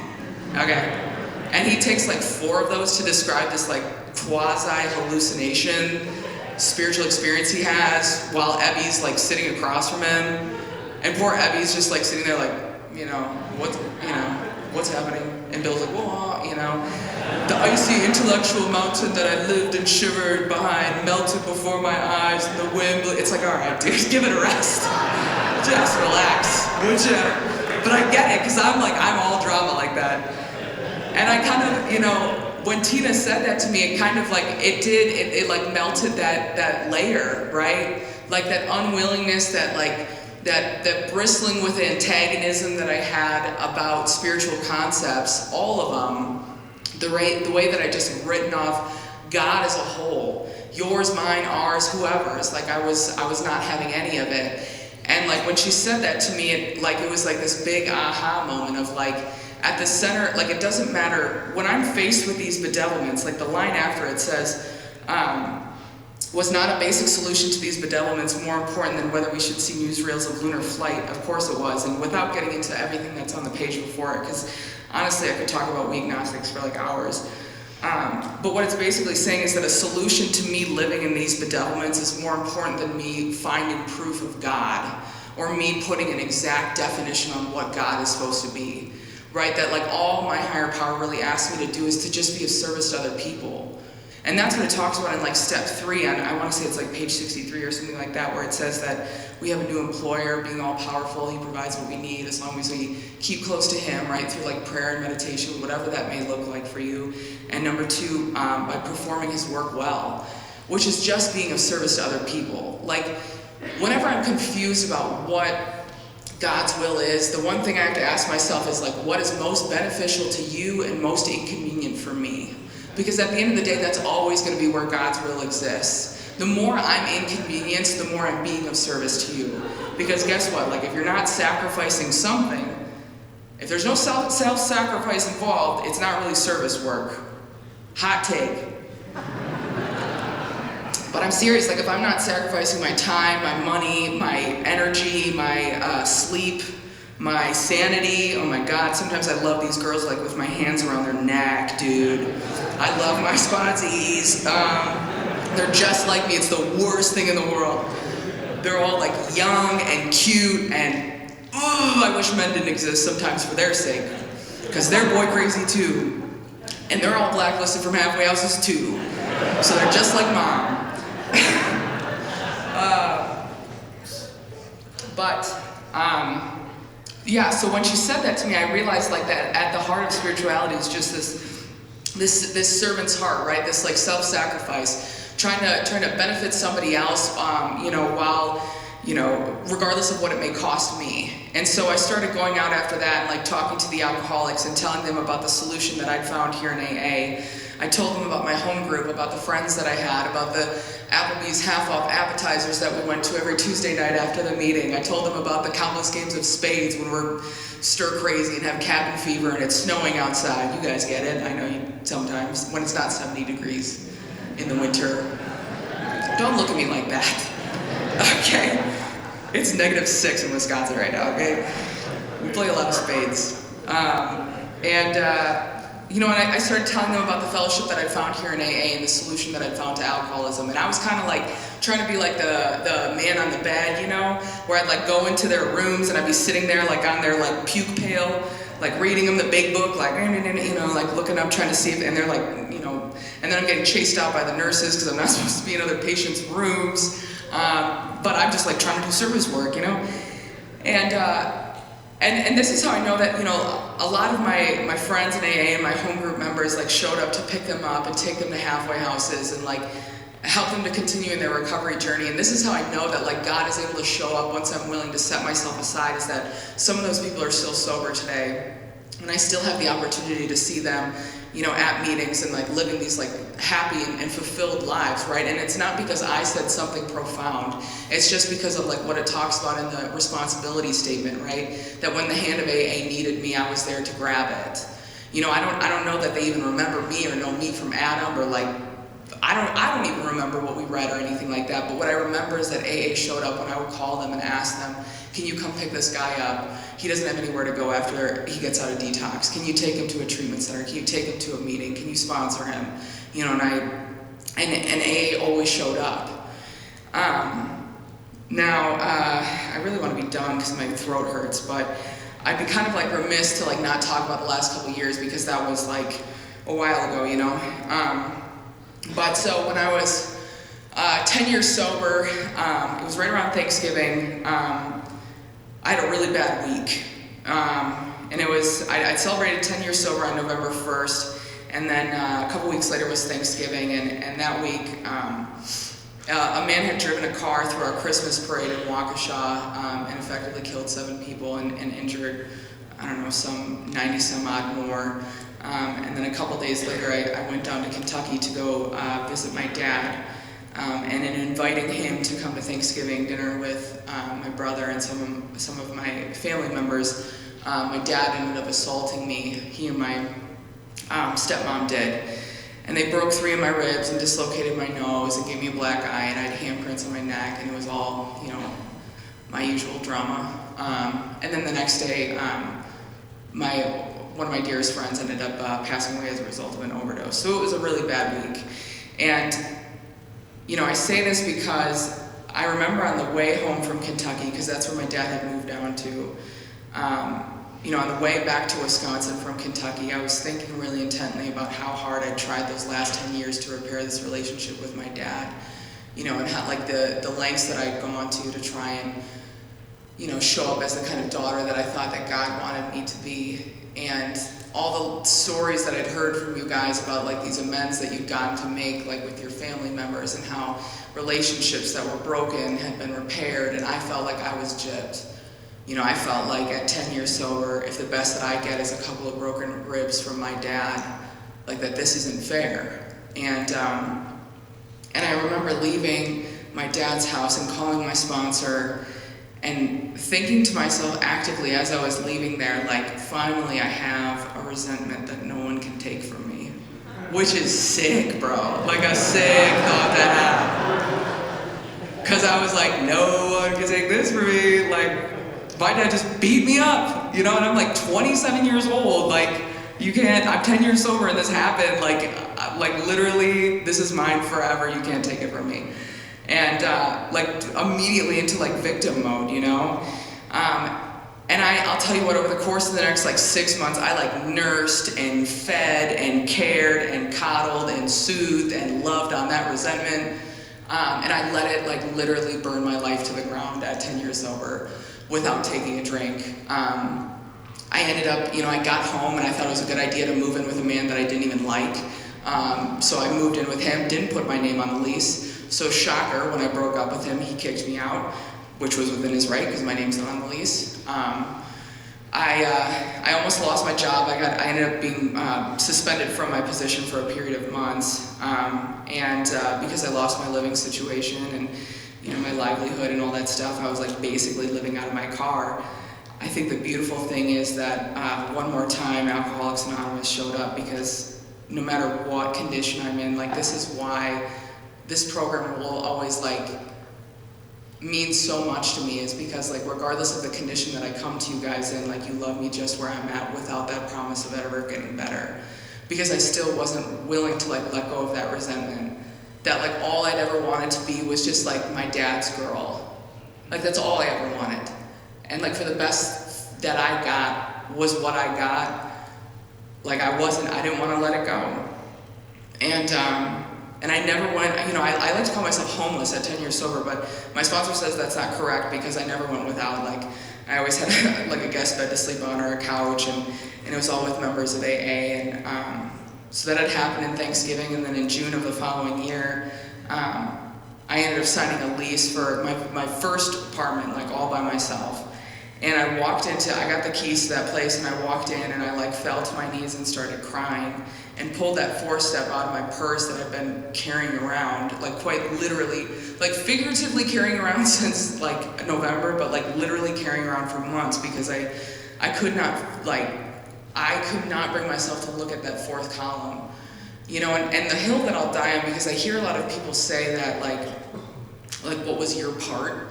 okay? And he takes like 4 of those to describe this like quasi-hallucination spiritual experience he has while Ebby's like sitting across from him. And poor Ebby's just like sitting there like, what's happening? And Bill's like, well, the icy intellectual mountain that I lived and shivered behind melted before my eyes and the wind it's like, all right, dude, give it a rest. Just relax, would you? But I get it, because I'm all drama like that. And I kind of, when Tina said that to me, it kind of it like melted that layer, right? Like that unwillingness, that bristling with antagonism that I had about spiritual concepts, all of them, the way that I just written off God as a whole, yours, mine, ours, whoever's, I was not having any of it. And when she said that to me, it was this big aha moment of at the center, it doesn't matter, when I'm faced with these bedevilments, the line after it says, was not a basic solution to these bedevilments more important than whether we should see newsreels of lunar flight? Of course it was, and without getting into everything that's on the page before it, because honestly I could talk about weak Gnostics for hours. But what it's basically saying is that a solution to me living in these bedevilments is more important than me finding proof of God, or me putting an exact definition on what God is supposed to be. Right? That all my higher power really asks me to do is to just be of service to other people. And that's what it talks about in step 3, and I want to say it's page 63 or something like that, where it says that we have a new employer, being all powerful, he provides what we need as long as we keep close to him, right, through prayer and meditation, whatever that may look like for you. And number 2, by performing his work well, which is just being of service to other people. Whenever I'm confused about what God's will is, the one thing I have to ask myself is what is most beneficial to you and most inconvenient for me? Because at the end of the day, that's always going to be where God's will exists. The more I'm inconvenienced, the more I'm being of service to you. Because guess what? If you're not sacrificing something, if there's no self-sacrifice involved, it's not really service work. Hot take. But I'm serious, if I'm not sacrificing my time, my money, my energy, my sleep, my sanity, oh my God, sometimes I love these girls with my hands around their neck, dude. I love my sponsees. They're just like me, it's the worst thing in the world. They're all young and cute and, I wish men didn't exist sometimes for their sake. Because they're boy crazy too. And they're all blacklisted from halfway houses too. So they're just like mom. Yeah, so when she said that to me, I realized that at the heart of spirituality is just this servant's heart, right? This self-sacrifice, trying to benefit somebody else, while, regardless of what it may cost me. And so I started going out after that and talking to the alcoholics and telling them about the solution that I'd found here in AA. I told them about my home group, about the friends that I had, about the Applebee's half-off appetizers that we went to every Tuesday night after the meeting. I told them about the countless games of spades when we're stir-crazy and have cabin fever and it's snowing outside. You guys get it. I know you sometimes, when it's not 70 degrees in the winter. Don't look at me like that. Okay? It's -6 in Wisconsin right now, okay? We play a lot of spades. And I started telling them about the fellowship that I found here in AA and the solution that I found to alcoholism. And I was kind of trying to be the man on the bed, where I'd go into their rooms and I'd be sitting there on their puke pail, reading them the big book, looking up, trying to see if, and they're and then I'm getting chased out by the nurses because I'm not supposed to be in other patients' rooms. But I'm just trying to do service work, And this is how I know that, a lot of my friends in AA and my home group members showed up to pick them up and take them to halfway houses and help them to continue in their recovery journey. And this is how I know that God is able to show up once I'm willing to set myself aside, is that some of those people are still sober today. And I still have the opportunity to see them, at meetings and living these happy and fulfilled lives, right? And it's not because I said something profound. It's just because of what it talks about in the responsibility statement, right? That when the hand of AA needed me, I was there to grab it. I don't know that they even remember me or know me from Adam or I don't even remember what we read or anything like that. But what I remember is that AA showed up when I would call them and ask them, can you come pick this guy up? He doesn't have anywhere to go after he gets out of detox. Can you take him to a treatment center? Can you take him to a meeting? Can you sponsor him? And AA always showed up. Now, I really want to be done because my throat hurts, but I'd be kind of like remiss to like not talk about the last couple of years because that was like a while ago, you know. But so when I was 10 years sober, it was right around Thanksgiving. I had a really bad week, and it was I celebrated 10 years sober on November 1st, and then a couple weeks later was Thanksgiving, and that week a man had driven a car through our Christmas parade in Waukesha and effectively killed 7 people and injured, I don't know, some 90 some odd more. And then a couple days later, I went down to Kentucky to go visit my dad. And in inviting him to come to Thanksgiving dinner with my brother and some of my family members, my dad ended up assaulting me. He and my stepmom did. And they broke 3 of my ribs and dislocated my nose and gave me a black eye, and I had handprints on my neck, and it was all, you know, my usual drama. And then the next day, one of my dearest friends ended up passing away as a result of an overdose. So it was a really bad week. And, you know, I say this because I remember on the way home from Kentucky, because that's where my dad had moved down to, you know, on the way back to Wisconsin from Kentucky, I was thinking really intently about how hard I'd tried those last 10 years to repair this relationship with my dad, you know, and how, like, the lengths that I'd gone to try and, you know, show up as the kind of daughter that I thought that God wanted me to be, and all the stories that I'd heard from you guys about, like, these amends that you'd gotten to make, like, with your family members, and how relationships that were broken had been repaired, and I felt like I was gypped. You know, I felt like at 10 years sober, if the best that I get is a couple of broken ribs from my dad, like, that this isn't fair. And I remember leaving my dad's house and calling my sponsor and thinking to myself actively as I was leaving there, like, finally I have a resentment that no one can take from me. Which is sick, bro. Like, a sick thought to have. Because I was like, no one can take this from me. Like, my dad just beat me up, you know, and I'm like 27 years old. Like, you can't, I'm 10 years sober and this happened. Like literally, this is mine forever. You can't take it from me. And like immediately into like victim mode, you know? And I'll tell you what, over the course of the next like 6 months, I like nursed and fed and cared and coddled and soothed and loved on that resentment. And I let it like literally burn my life to the ground at 10 years sober without taking a drink. I ended up, you know, I got home and I thought it was a good idea to move in with a man that I didn't even like. So I moved in with him, didn't put my name on the lease. So shocker, when I broke up with him, he kicked me out, which was within his right because my name's not on the lease. I almost lost my job. I ended up being suspended from my position for a period of months, and because I lost my living situation and, you know, my livelihood and all that stuff, I was like basically living out of my car. I think the beautiful thing is that one more time Alcoholics Anonymous showed up, because no matter what condition I'm in, like, this is why this program will always like mean so much to me, is because, like, regardless of the condition that I come to you guys in, like, you love me just where I'm at without that promise of ever getting better, because I still wasn't willing to like let go of that resentment, that like all I'd ever wanted to be was just like my dad's girl. Like, that's all I ever wanted. And like, for the best that I got was what I got. Like, I didn't want to let it go. And I never went, you know, I like to call myself homeless at 10 years sober, but my sponsor says that's not correct, because I never went without. Like, I always had like a guest bed to sleep on or a couch, and it was all with members of AA. And so that had happened in Thanksgiving, and then in June of the following year, I ended up signing a lease for my first apartment, like all by myself. And I got the keys to that place, and I walked in and I like fell to my knees and started crying, and pulled that 4-step out of my purse that I've been carrying around, like quite literally, like figuratively carrying around since like November, but like literally carrying around for months, because I could not bring myself to look at that 4th column, you know, and the hill that I'll die on, because I hear a lot of people say that like what was your part?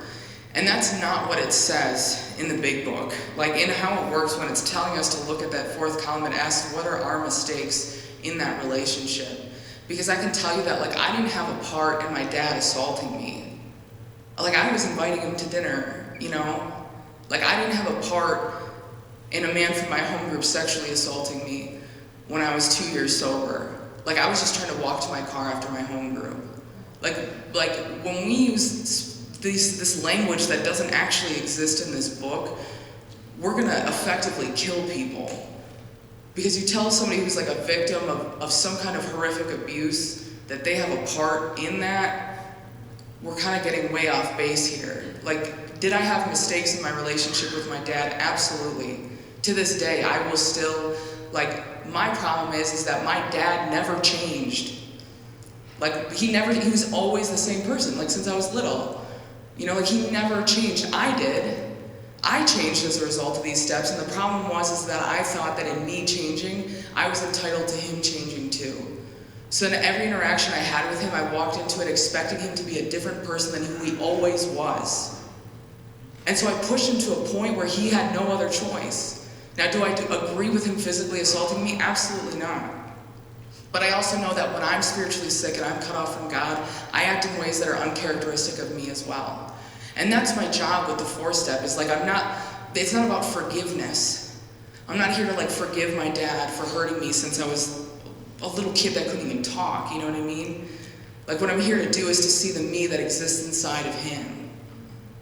And that's not what it says in the big book. Like, in how it works, when it's telling us to look at that 4th column, it asks, what are our mistakes in that relationship? Because I can tell you that, like, I didn't have a part in my dad assaulting me. Like, I was inviting him to dinner, you know? Like, I didn't have a part and a man from my home group sexually assaulting me when I was 2 years sober. Like, I was just trying to walk to my car after my home group. Like when we use this language that doesn't actually exist in this book, we're gonna effectively kill people. Because you tell somebody who's like a victim of some kind of horrific abuse that they have a part in that, we're kind of getting way off base here. Like, did I have mistakes in my relationship with my dad? Absolutely. To this day, I will still, like, my problem is that my dad never changed. Like, he was always the same person, like, since I was little. You know, like, he never changed. I did. I changed as a result of these steps, and the problem was that I thought that in me changing, I was entitled to him changing too. So in every interaction I had with him, I walked into it expecting him to be a different person than who he always was. And so I pushed him to a point where he had no other choice. Now, do I agree with him physically assaulting me? Absolutely not. But I also know that when I'm spiritually sick and I'm cut off from God, I act in ways that are uncharacteristic of me as well. And that's my job with the 4-step, is like, it's not about forgiveness. I'm not here to like forgive my dad for hurting me since I was a little kid that couldn't even talk, you know what I mean? Like, what I'm here to do is to see the me that exists inside of him.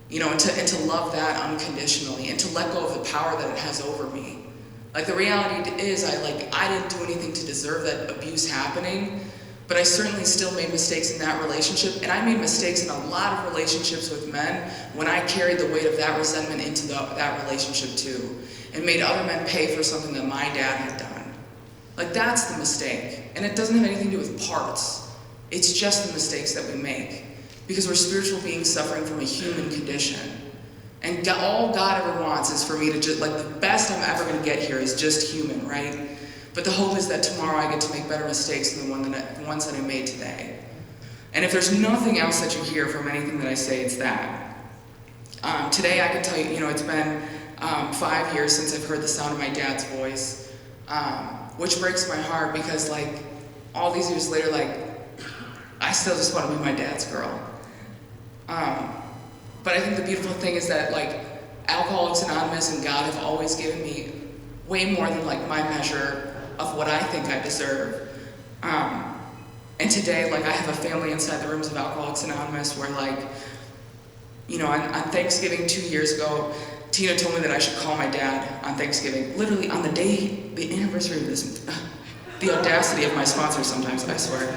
You know, and to love that unconditionally, and to let go of the power that it has over me. Like, the reality is, I didn't do anything to deserve that abuse happening, but I certainly still made mistakes in that relationship, and I made mistakes in a lot of relationships with men when I carried the weight of that resentment into that relationship too, and made other men pay for something that my dad had done. Like, that's the mistake, and it doesn't have anything to do with parts. It's just the mistakes that we make, because we're spiritual beings suffering from a human condition. And all God ever wants is for me to just, like, the best I'm ever going to get here is just human, right? But the hope is that tomorrow I get to make better mistakes than the ones that I made today. And if there's nothing else that you hear from anything that I say, it's that. Today I can tell you, it's been 5 years since I've heard the sound of my dad's voice, which breaks my heart because, like, all these years later, like, I still just want to be my dad's girl. But I think the beautiful thing is that, like, Alcoholics Anonymous and God have always given me way more than, like, my measure of what I think I deserve. And today, like, I have a family inside the rooms of Alcoholics Anonymous where, like, on Thanksgiving 2 years ago, Tina told me that I should call my dad on Thanksgiving. Literally on the day, the anniversary of this, the audacity of my sponsor sometimes, I swear.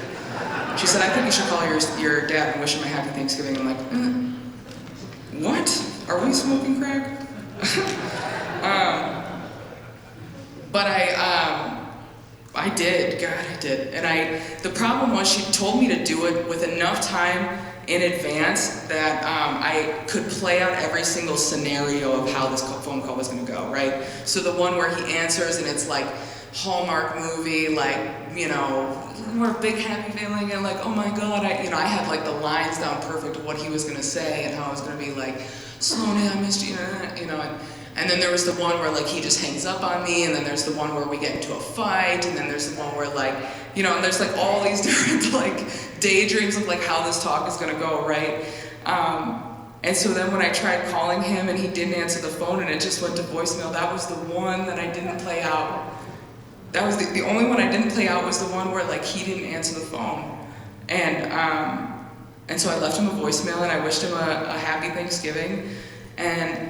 She said, I think you should call your dad and wish him a happy Thanksgiving. I'm like, what? Are we smoking crack? But I did. God, I did. And the problem was she told me to do it with enough time in advance that I could play out every single scenario of how this phone call was going to go, right? So the one where he answers and it's like Hallmark movie, like, more big happy feeling, and like, oh my God, I had like the lines down perfect of what he was going to say and how I was going to be like, Sloan, I missed you, and then there was the one where, like, he just hangs up on me, and then there's the one where we get into a fight, and then there's the one where, like, and there's, like, all these different, like, daydreams of, like, how this talk is going to go, right? And so then when I tried calling him and he didn't answer the phone and it just went to voicemail, that was the one that I didn't play out. That was the only one I didn't play out was the one where, like, he didn't answer the phone. And so I left him a voicemail and I wished him a happy Thanksgiving. And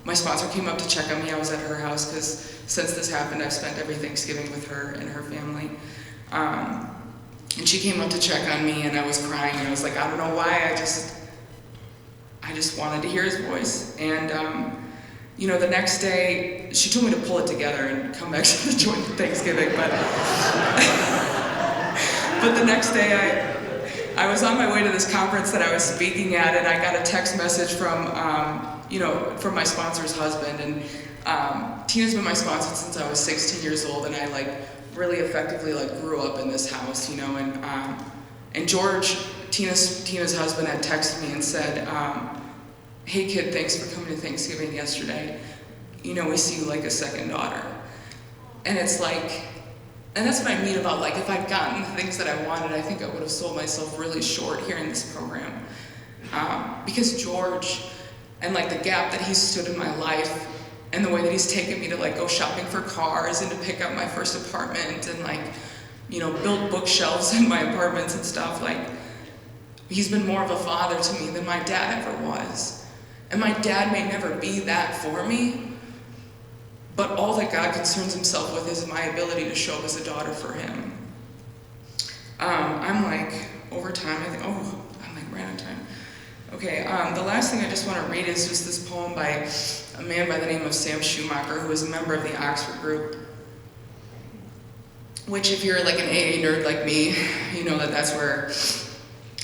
my sponsor came up to check on me. I was at her house because since this happened, I've spent every Thanksgiving with her and her family. And she came up to check on me, and I was crying, and I was like, I don't know why, I just wanted to hear his voice. And the next day, she told me to pull it together and come back to the joint Thanksgiving, but but the next day I was on my way to this conference that I was speaking at, and I got a text message from from my sponsor's husband. And Tina's been my sponsor since I was 16 years old, and I, like, really effectively, like, grew up in this house, and George, Tina's husband, had texted me and said, hey kid, thanks for coming to Thanksgiving yesterday. We see you like a second daughter. And it's like, and that's what I mean about, like, if I'd gotten the things that I wanted, I think I would have sold myself really short here in this program. Because George, and, like, the gap that he stood in my life, and the way that he's taken me to like go shopping for cars and to pick up my first apartment and like, you know, build bookshelves in my apartments and stuff. Like, he's been more of a father to me than my dad ever was. And my dad may never be that for me, but all that God concerns himself with is my ability to show up as a daughter for him. I'm like, over time, I think, oh, I'm like ran out of time. Okay, the last thing I just want to read is just this poem by a man by the name of Sam Schumacher, who is a member of the Oxford group, which if you're like an AA nerd like me, you know that that's where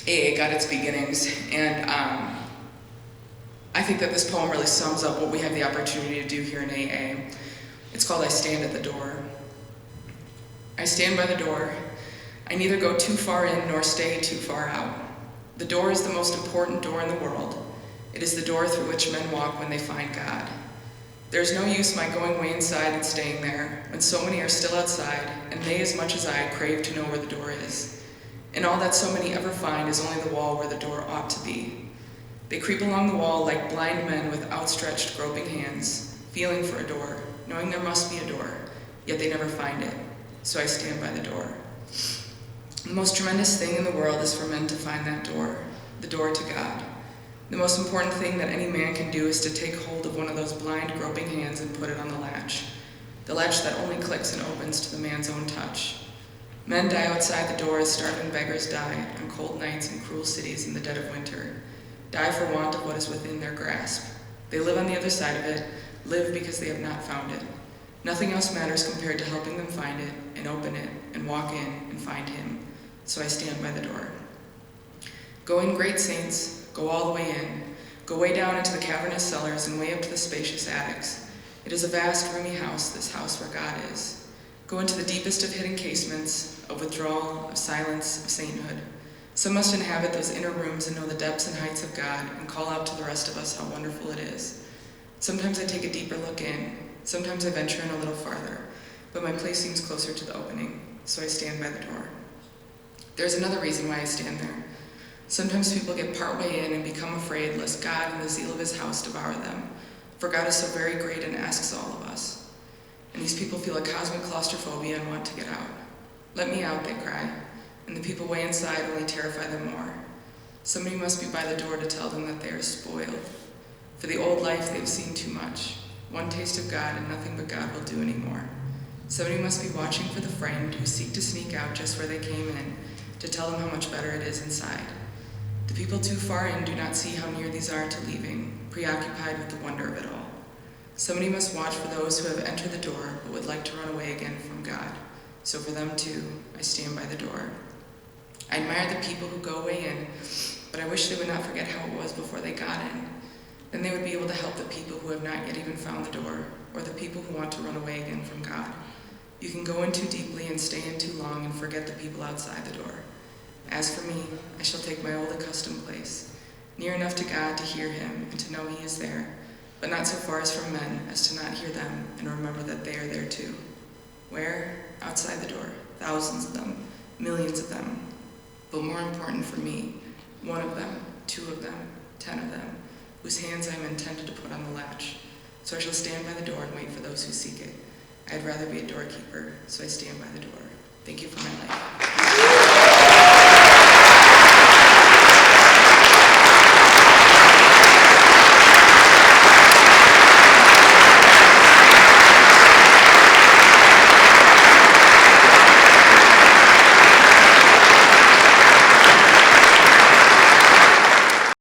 AA got its beginnings. And I think that this poem really sums up what we have the opportunity to do here in AA. It's called I Stand at the Door. I stand by the door. I neither go too far in nor stay too far out. The door is the most important door in the world. It is the door through which men walk when they find God. There is no use my going way inside and staying there, when so many are still outside, and they as much as I crave to know where the door is. And all that so many ever find is only the wall where the door ought to be. They creep along the wall like blind men with outstretched, groping hands, feeling for a door, knowing there must be a door, yet they never find it. So I stand by the door. The most tremendous thing in the world is for men to find that door, the door to God. The most important thing that any man can do is to take hold of one of those blind, groping hands and put it on the latch that only clicks and opens to the man's own touch. Men die outside the door as starving beggars die on cold nights in cruel cities in the dead of winter, die for want of what is within their grasp. They live on the other side of it, live because they have not found it. Nothing else matters compared to helping them find it and open it and walk in and find him. So I stand by the door. Go in, great saints, go all the way in. Go way down into the cavernous cellars and way up to the spacious attics. It is a vast, roomy house, this house where God is. Go into the deepest of hidden casements, of withdrawal, of silence, of sainthood. Some must inhabit those inner rooms and know the depths and heights of God and call out to the rest of us how wonderful it is. Sometimes I take a deeper look in. Sometimes I venture in a little farther, but my place seems closer to the opening, so I stand by the door. There's another reason why I stand there. Sometimes people get partway in and become afraid lest God and the zeal of his house devour them, for God is so very great and asks all of us. And these people feel a cosmic claustrophobia and want to get out. Let me out, they cry, and the people way inside only terrify them more. Somebody must be by the door to tell them that they are spoiled. For the old life they've seen too much. One taste of God and nothing but God will do anymore. Somebody must be watching for the frightened who seek to sneak out just where they came in, to tell them how much better it is inside. The people too far in do not see how near these are to leaving, preoccupied with the wonder of it all. Somebody must watch for those who have entered the door but would like to run away again from God. So for them too, I stand by the door. I admire the people who go way in, but I wish they would not forget how it was before they got in. Then they would be able to help the people who have not yet even found the door, or the people who want to run away again from God. You can go in too deeply and stay in too long and forget the people outside the door. As for me, I shall take my old accustomed place, near enough to God to hear him and to know he is there, but not so far as from men as to not hear them and remember that they are there too. Where? Outside the door, thousands of them, millions of them. But more important for me, one of them, 2 of them, 10 of them, whose hands I am intended to put on the latch. So I shall stand by the door and wait for those who seek it. I'd rather be a doorkeeper, so I stand by the door. Thank you for my life.